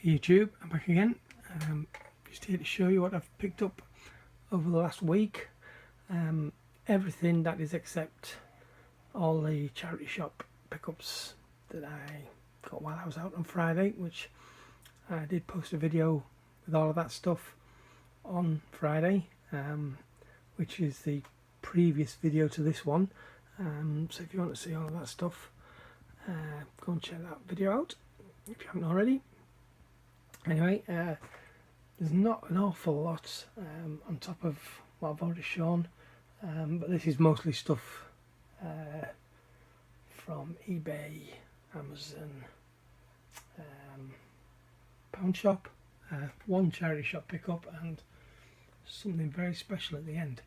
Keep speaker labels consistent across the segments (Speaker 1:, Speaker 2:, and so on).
Speaker 1: YouTube, I'm back again. Just here to show you what I've picked up over the last week. Everything that is except all the charity shop pickups that I got while I was out on Friday, which I did post a video with all of that stuff on Friday, which is the previous video to this one. So if you want to see all of that stuff, go and check that video out if you haven't already. Anyway, there's not an awful lot on top of what I've already shown, but this is mostly stuff from eBay, Amazon, Pound Shop, one charity shop pickup, and something very special at the end.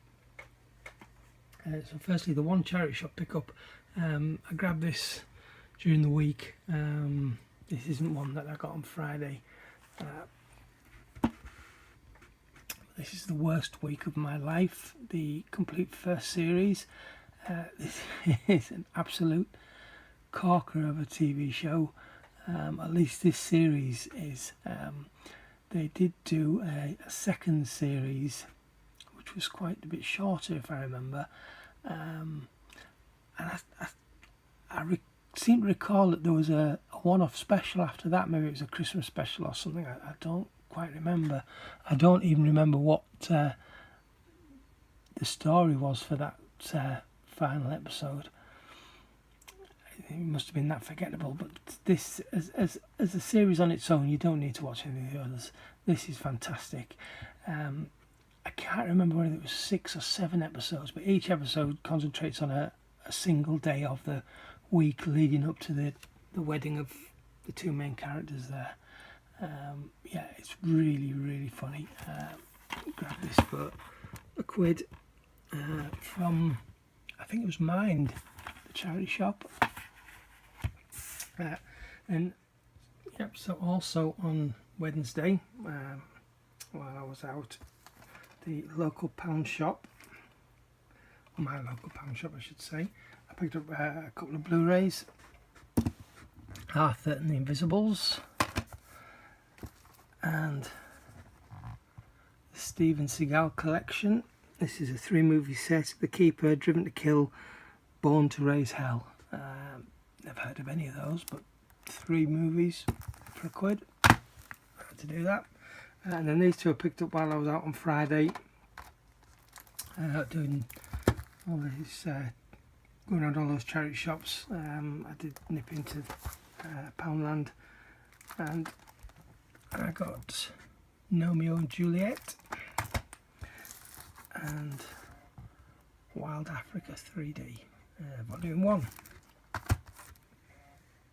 Speaker 1: So firstly, the one charity shop pickup, I grabbed this during the week. This isn't one that I got on Friday. This is the worst week of my life, the complete first series. This is an absolute corker of a TV show. At least this series is. They did do a second series, which was quite a bit shorter, if I remember. And I seem to recall that there was a one-off special after that. Maybe it was a Christmas special or something. I don't quite remember. I don't even remember what the story was for that final episode. It must have been that forgettable. But this, as a series on its own, you don't need to watch any of the others. This is fantastic. I can't remember whether it was 6 or 7 episodes, but each episode concentrates on a single day of the week leading up to the wedding of the two main characters there. Yeah, it's really, really funny. Grab this for £1 from, I think it was Mind, the charity shop. And yep, so also on Wednesday, while I was out, the local pound shop, my local pound shop I should say, I picked up a couple of Blu Rays, Arthur and the Invisibles, and the Steven Seagal collection. This is a 3-movie set: The Keeper, Driven to Kill, Born to Raise Hell. Never heard of any of those, but 3 movies for £1. I had to do that. And then these two I picked up while I was out on Friday, doing all these, going around all those charity shops. I did nip into Poundland, and I got Romeo and Juliet and Wild Africa 3D, Volume 1.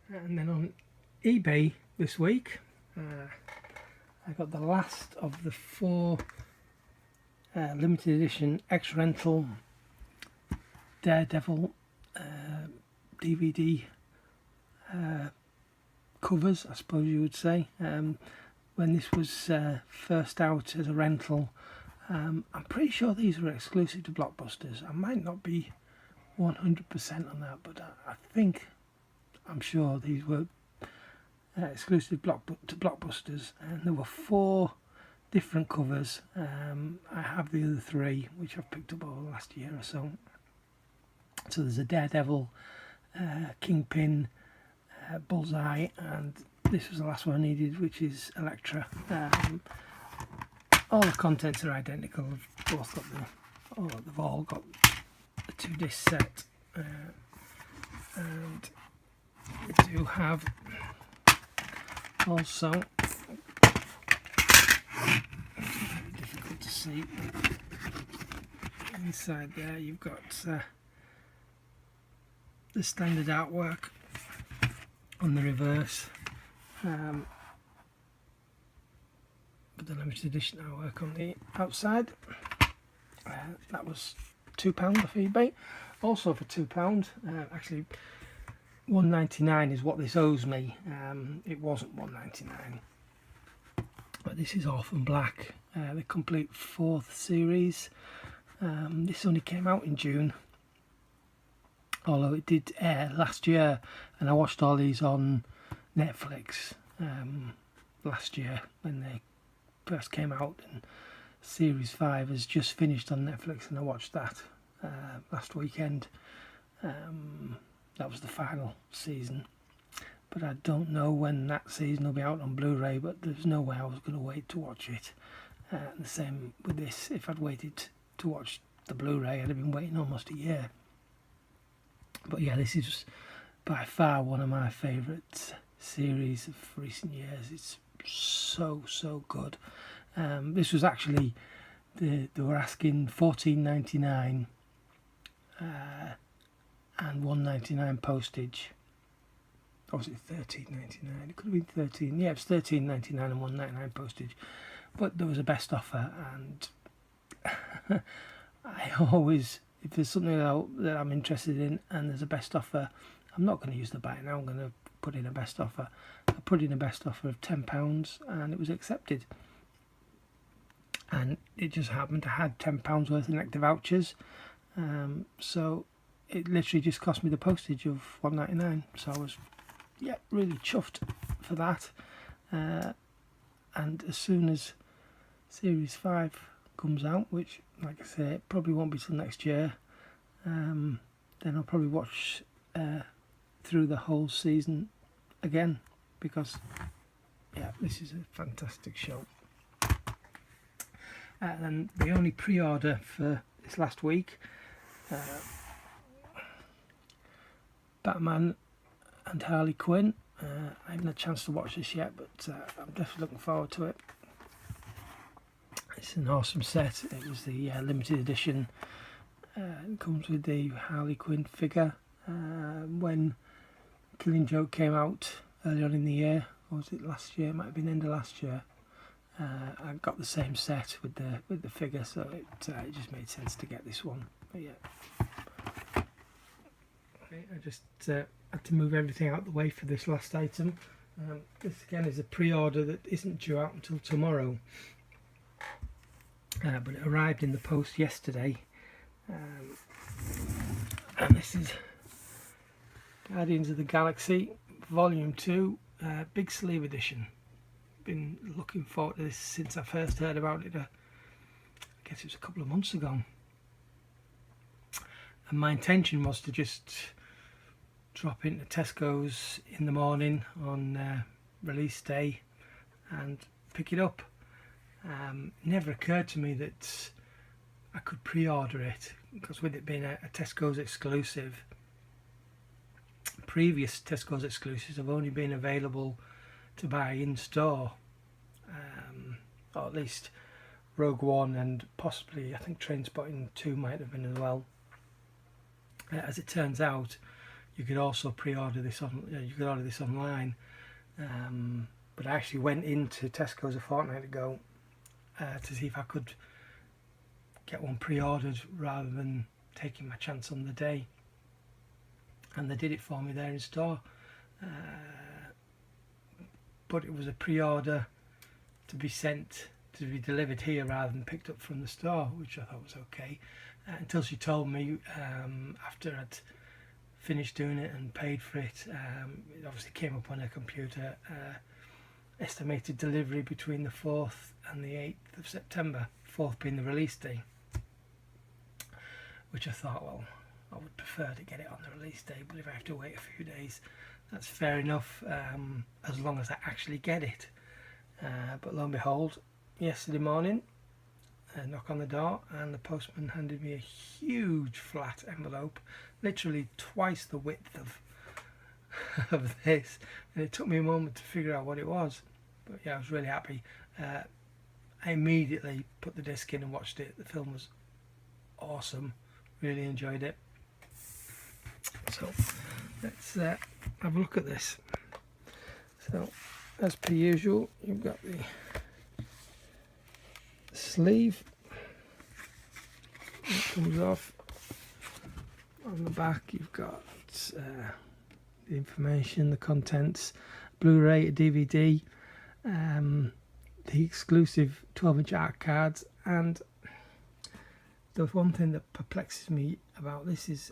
Speaker 1: And then on eBay this week, I got the last of the 4 limited edition ex-rental Daredevil DVD covers, I suppose you would say. When this was first out as a rental, I'm pretty sure these were exclusive to Blockbusters. I might not be 100% on that, but I'm sure these were exclusive to Blockbusters, and there were 4 different covers. I have the other 3 which I've picked up over the last year or so. So there's a Daredevil, Kingpin, Bullseye, and this was the last one I needed, which is Elektra. All the contents are identical. They've all got a 2-disc set, and we do have also, difficult to see, inside there you've got the standard artwork on the reverse, but the limited edition artwork on the outside. That was £2 off eBay. Also for £2, actually $1.99 is what this owes me. It wasn't $1.99, but this is Orphan Black, the complete 4th series. This only came out in June, although it did air last year, and I watched all these on Netflix. last year when they first came out, and Series 5 has just finished on Netflix, and I watched that last weekend. That was the final season, but I don't know when that season will be out on Blu Ray, but there's no way I was going to wait to watch it. The same with this. If I'd waited to watch the Blu Ray, I'd have been waiting almost a year. But yeah, this is by far one of my favourite series of recent years. It's so good. This was actually, they were asking $14.99 and $1.99 postage. Or was it $13.99? It could have been $13. Yeah, it was $13.99 and $1.99 postage. But there was a best offer, and I always, if there's something that I'm interested in and there's a best offer, I'm not going to use the buy now. I'm going to put in a best offer. I put in a best offer of £10, and it was accepted. And it just happened to have £10 worth of Nectar vouchers, so it literally just cost me the postage of $1.99. So I was, yeah, really chuffed for that. And as soon as Series 5 comes out, which, like I say, it probably won't be till next year, then I'll probably watch through the whole season again, because yeah, this is a fantastic show. And the only pre-order for this last week, Batman and Harley Quinn. I haven't had a chance to watch this yet, but I'm definitely looking forward to it. It's an awesome set. It was the limited edition. It comes with the Harley Quinn figure. When Killing Joke came out early on in the year, or was it last year? It might have been end of last year. I got the same set with the figure, so it just made sense to get this one. But yeah, okay, I just had to move everything out the way for this last item. This again is a pre-order that isn't due out until tomorrow, but it arrived in the post yesterday, and this is Guardians of the Galaxy Volume 2 Big Sleeve Edition. Been looking forward to this since I first heard about it. I guess it was a couple of months ago, and my intention was to just drop into Tesco's in the morning on release day and pick it up. Never occurred to me that I could pre-order it, because with it being a Tesco's exclusive, previous Tesco's exclusives have only been available to buy in store, or at least Rogue One, and possibly I think Trainspotting 2 might have been as well. As it turns out, you could also pre-order this on. You could order this online, but I actually went into Tesco's a fortnight ago to see if I could get one pre-ordered rather than taking my chance on the day, and they did it for me there in store. But it was a pre-order to be sent, to be delivered here rather than picked up from the store, which I thought was okay, until she told me after I'd finished doing it and paid for it, it obviously came up on her computer, estimated delivery between the 4th and the 8th of September, 4th being the release day, which I thought, well, I would prefer to get it on the release day, but if I have to wait a few days, that's fair enough, as long as I actually get it. But lo and behold, yesterday morning, a knock on the door, and the postman handed me a huge flat envelope, literally twice the width of this, and it took me a moment to figure out what it was. But yeah, I was really happy. I immediately put the disc in and watched it. The film was awesome, really enjoyed it. So let's have a look at this. So as per usual, you've got the sleeve that comes off. On the back you've got the information, the contents, Blu Ray DVD, the exclusive 12-inch art cards, and the one thing that perplexes me about this is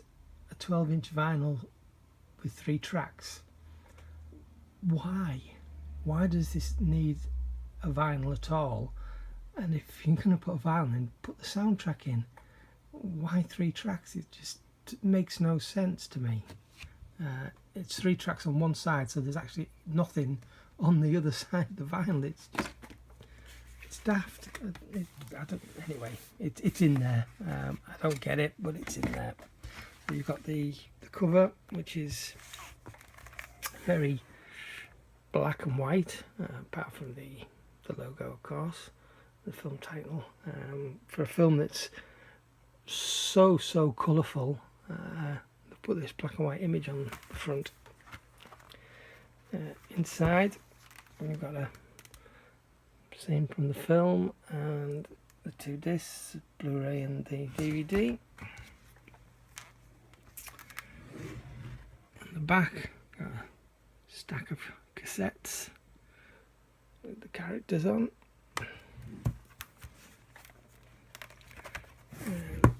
Speaker 1: a 12-inch vinyl with 3 tracks. Why? why does this need a vinyl at all? And if you're going to put a vinyl in, put the soundtrack in. Why 3 tracks? It just makes no sense to me. It's 3 tracks on one side, so there's actually nothing on the other side of the vinyl. It's daft. Anyway, it's in there. I don't get it, but it's in there. You've got the cover, which is very black and white, apart from the logo, of course, the film title. For a film that's so colourful, put this black and white image on the front. Inside, we've got a scene from the film and the 2 discs, Blu Ray and the DVD. On the back, got a stack of cassettes with the characters on. And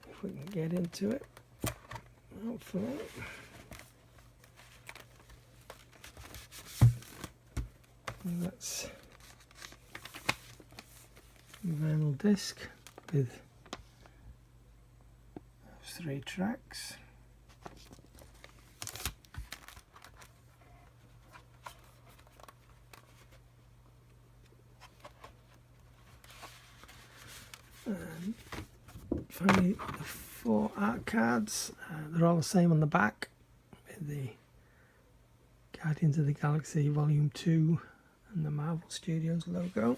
Speaker 1: if we can get into it, hopefully. And that's the vinyl disc with those 3 tracks. And finally, the 4 art cards. They're all the same on the back, with the Guardians of the Galaxy Volume 2 and the Marvel Studios logo.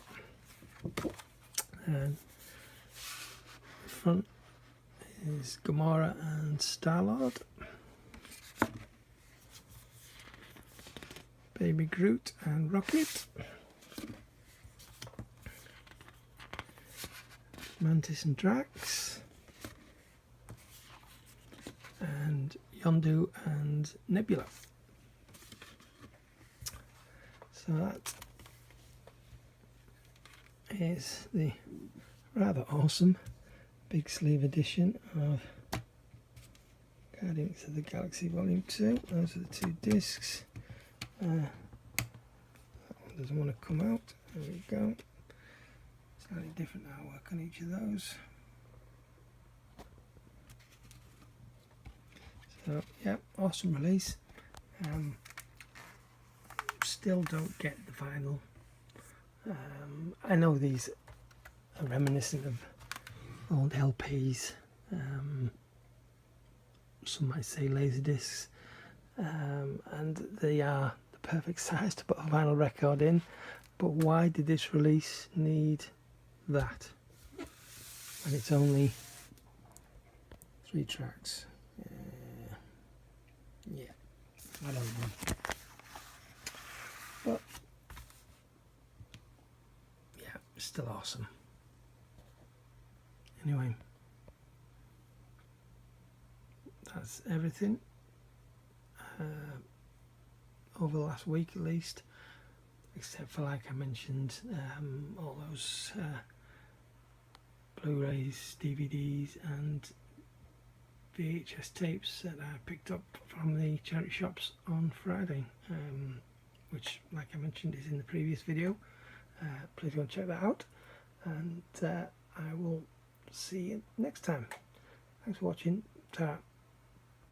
Speaker 1: And the front is Gamora and Star-Lord, Baby Groot and Rocket, Mantis and Drax, and Yondu and Nebula. So that is the rather awesome big sleeve edition of Guardians of the Galaxy Volume 2. Those are the 2 discs. That one doesn't want to come out. There we go. Slightly different artwork on each of those. So yeah, awesome release. Still don't get the vinyl. I know these are reminiscent of old LPs. Some might say laser discs, and they are the perfect size to put a vinyl record in. But why did this release need that? And it's only 3 tracks. Yeah, I don't know. But yeah, it's still awesome. Anyway, that's everything over the last week at least, except for, like I mentioned, all those Blu-rays, DVDs and VHS tapes that I picked up from the charity shops on Friday, which, like I mentioned, is in the previous video. Please go and check that out, and I will see you next time. Thanks for watching. Ta-ra.